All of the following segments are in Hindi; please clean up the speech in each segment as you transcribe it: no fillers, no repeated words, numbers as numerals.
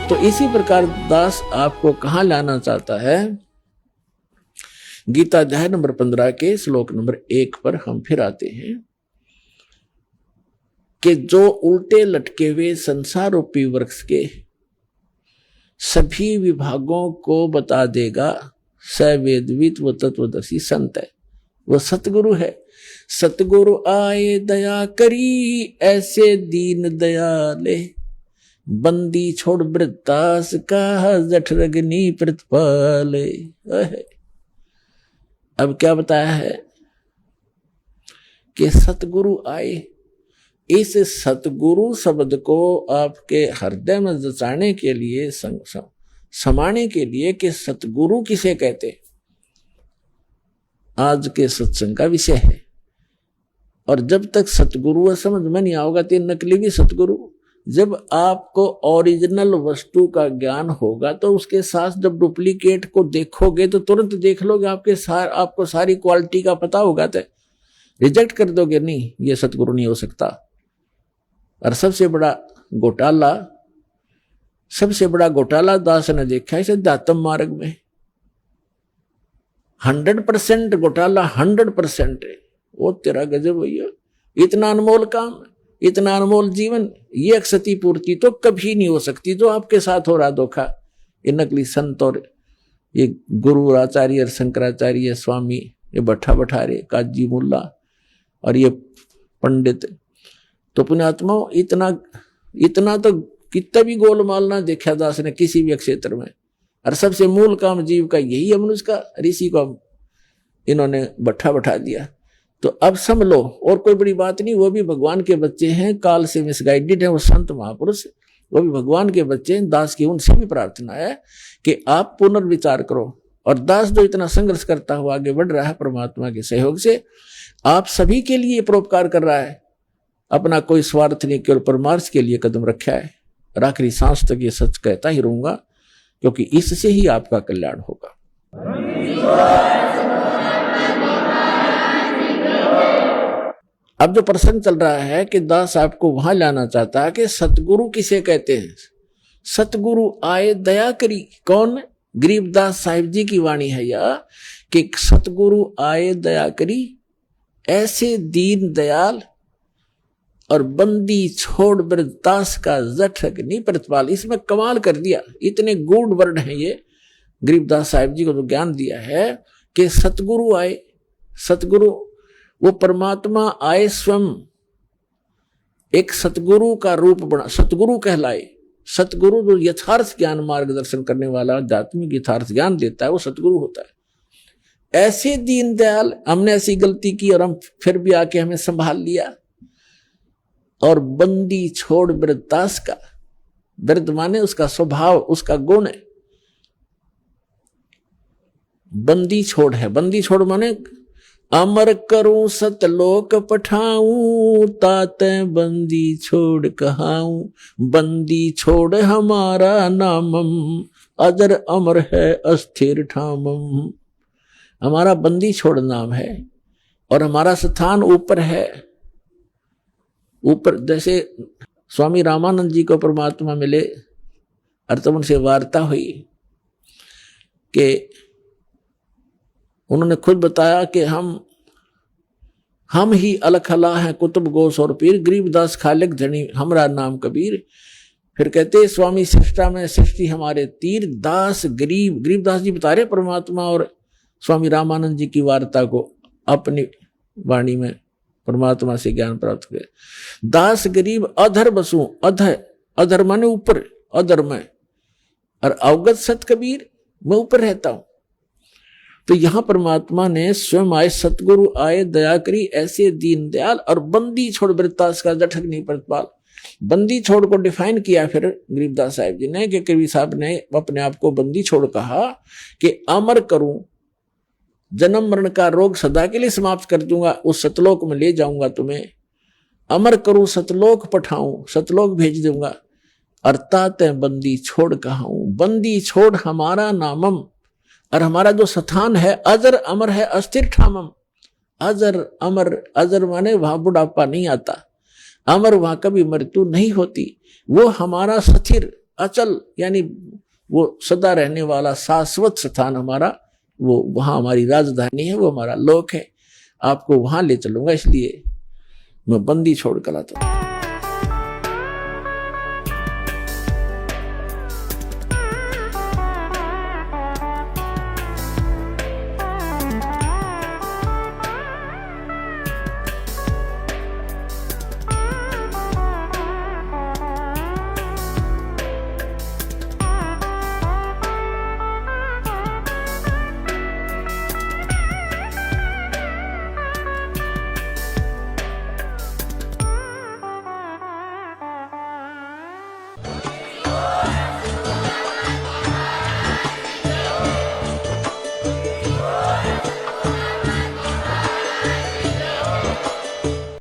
तो इसी प्रकार दास आपको कहां लाना चाहता है? गीता अध्याय नंबर 15 के श्लोक नंबर 1 पर हम फिर आते हैं कि जो उल्टे लटके हुए संसार रूपी वृक्ष के सभी विभागों को बता देगा, स वेदविद व तत्वदर्शी संत है, वो सतगुरु है। सतगुरु आए दया करी ऐसे दीन दयाले, बंदी छोड़ वृत्तास का जठरग्नि प्रतिपाले। अब क्या बताया है कि सतगुरु आए। इस सतगुरु शब्द को आपके हृदय में जचाने के लिए, समाने के लिए कि सतगुरु किसे कहते, आज के सत्संग का विषय है। और जब तक सतगुरु समझ में नहीं आओगा तो नकली भी सतगुरु। जब आपको ओरिजिनल वस्तु का ज्ञान होगा तो उसके साथ जब डुप्लीकेट को देखोगे तो तुरंत देख लोगे, आपको सारी क्वालिटी का पता होगा तो रिजेक्ट कर दोगे, नहीं ये सतगुरु नहीं हो सकता। और सबसे बड़ा घोटाला दास ने देखा है सिद्धात्म मार्ग में। 100% घोटाला 100% है। वो तेरा गजब भैया, इतना अनमोल काम, इतना अनमोल जीवन, ये क्षति पूर्ति तो कभी नहीं हो सकती जो आपके साथ हो रहा धोखा। ये नकली संत और ये गुरु आचार्य शंकराचार्य स्वामी, ये भट्टारे काजी मुल्ला और ये पंडित, तो पुण्यात्मा इतना तो कितना भी गोलमाल ना देखा दास ने किसी भी क्षेत्र में। और सबसे मूल काम जीव का यही है, मनुष्य का। ऋषि को इन्होंने बैठा दिया। तो अब समझ लो, और कोई बड़ी बात नहीं, वो भी भगवान के बच्चे हैं, काल से मिसगाइडेड है वो संत महापुरुष, वो भी भगवान के बच्चे हैं। दास की उनसे भी प्रार्थना है कि आप पुनर्विचार करो। और दास जो इतना संघर्ष करता हुआ आगे बढ़ रहा है परमात्मा के सहयोग से, आप सभी के लिए परोपकार कर रहा है, अपना कोई स्वार्थ नहीं, केवल परमार्थ के लिए कदम रखा है। और आखिरी सांस तक ये सच कहता ही रहूंगा, क्योंकि इससे ही आपका कल्याण होगा। अब जो प्रसंग चल रहा है कि दास आपको वहां लाना चाहता है कि सतगुरु किसे कहते हैं। सतगुरु आए दया करी, कौन? गरीबदास साहिब जी की वाणी है यह कि सतगुरु आए दया करी ऐसे दीन दयाल और बंदी छोड़ वृत्तास का जठरग्नि प्रतिपाल। इसमें कमाल कर दिया, इतने गूढ़ वर्ड हैं ये। गरीबदास साहिब जी को जो ज्ञान दिया है कि सतगुरु आए, सतगुरु वो परमात्मा आए, स्वयं एक सतगुरु का रूप बना, सतगुरु कहलाए। सतगुरु जो यथार्थ ज्ञान मार्गदर्शन करने वाला, आध्यात्मिक यथार्थ ज्ञान देता है, वो सतगुरु होता है। ऐसे दीन दयाल, हमने ऐसी गलती की और हम फिर भी आके हमें संभाल लिया। और बंदी छोड़ वृत्तास का, वृत्त माने उसका स्वभाव, उसका गुण है। बंदी छोड़ है, बंदी छोड़ माने अमर करूं सतलोक पठाऊं, ताते बंदी छोड़ कहाऊं। बंदी छोड़ हमारा नामम, अजर अमर है अस्थिर ठामम। हमारा बंदी छोड़ नाम है और हमारा स्थान ऊपर है। ऊपर जैसे स्वामी रामानंद जी को परमात्मा मिले और तब उनसे वार्ता हुई कि उन्होंने खुद बताया कि हम ही अलखला हैं, कुतुब गोस और पीर, गरीबदास खालिक धनी हमारा नाम कबीर। फिर कहते स्वामी सृष्टा में सृष्टि हमारे तीर, दास गरीबदास जी बता रहे परमात्मा और स्वामी रामानंद जी की वार्ता को अपनी वाणी में परमात्मा से ज्ञान प्राप्त करे। दास गरीब अधर बसूं, अधर माने ऊपर, अधर में, और अवगत सत कबीर, मैं ऊपर रहता हूं। तो यहां परमात्मा ने स्वयं आए, सतगुरु आए दया करी ऐसे दीन दयाल और बंदी छोड़ वृत्तास का जठरग्नि प्रतिपाल। बंदी छोड़ को डिफाइन किया फिर गरीबदास साहिब जी ने कि कवि साहब ने अपने आप को बंदी छोड़ कहा कि अमर करूं, जन्म मरण का रोग सदा के लिए समाप्त कर दूंगा, उस सतलोक में ले जाऊंगा तुम्हें। अमर करूं सतलोक पठाऊं, सतलोक भेज दूंगा। अर्थात बंदी छोड़ कहाऊं, बंदी छोड़ हमारा नामम, और हमारा जो स्थान है अजर अमर है अस्थिर ठामम। अजर अमर, अजर माने वहां बुढ़ापा नहीं आता, अमर वहां कभी मृत्यु नहीं होती। वो हमारा स्थिर अचल यानी वो सदा रहने वाला शाश्वत स्थान हमारा, वो वहां हमारी राजधानी है, वो हमारा लोक है। आपको वहां ले चलूंगा, इसलिए मैं बंदी छोड़ कर आता हूं।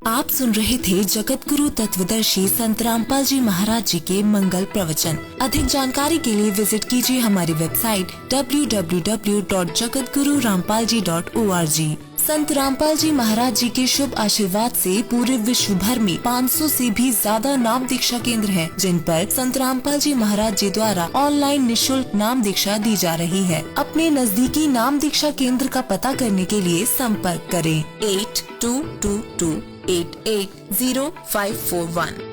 आप सुन रहे थे जगत गुरु तत्वदर्शी संत रामपाल जी महाराज जी के मंगल प्रवचन। अधिक जानकारी के लिए विजिट कीजिए हमारी वेबसाइट www.jagatgururampalji.org। संत रामपाल जी महाराज जी के शुभ आशीर्वाद से पूरे विश्व भर में 500 से भी ज्यादा नाम दीक्षा केंद्र हैं, जिन पर संत रामपाल जी महाराज जी द्वारा ऑनलाइन निशुल्क नाम दीक्षा दी जा रही है। अपने नजदीकी नाम दीक्षा केंद्र का पता करने के लिए संपर्क करें 8222880541।